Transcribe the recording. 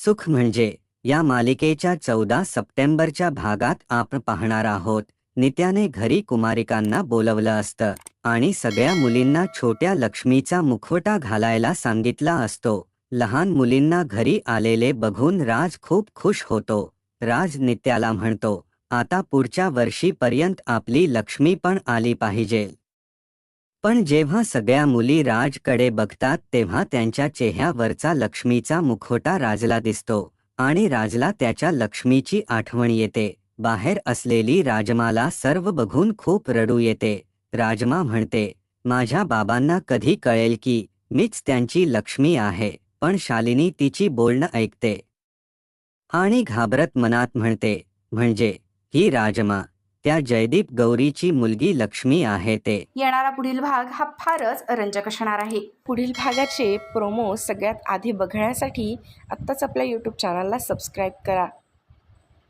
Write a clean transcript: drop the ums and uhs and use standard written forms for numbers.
सुख म्हणजे या मालिकेच्या 14 सप्टेंबरच्या भागात आपण पाहणार आहोत. नित्याने घरी कुमारिकांना बोलवलं असतं आणि सगळ्या मुलींना छोट्या लक्ष्मीचा मुखवटा घालायला सांगितला असतो. लहान मुलींना घरी आलेले बघून राज खूप खुश होतो. राज नित्याला म्हणतो, आता पुढच्या वर्षीपर्यंत आपली लक्ष्मी पण आली पाहिजे. पण जेव्हा सगळ्या मुली राजकडे बघतात तेव्हा त्यांच्या चेहऱ्यावरचा लक्ष्मीचा मुखवटा राजला दिसतो आणि राजला त्याच्या लक्ष्मीची आठवण येते. बाहेर असलेली राजमाला सर्व बघून खूप रडू येते. राजमा म्हणते, माझ्या बाबांना कधी कळेल की मीच त्यांची लक्ष्मी आहे. पण शालिनी तिची बोलणं ऐकते आणि घाबरत मनात म्हणते, म्हणजे ही राजमा त्या जयदीप गौरीची मुलगी लक्ष्मी आहे ते. येणारा पुढील भाग हा फारच रंजक असणार आहे. पुढील भागाचे प्रोमो सगळ्यात आधी बघण्यासाठी आत्ताच आपल्या यूट्यूब चॅनलला सबस्क्राईब करा.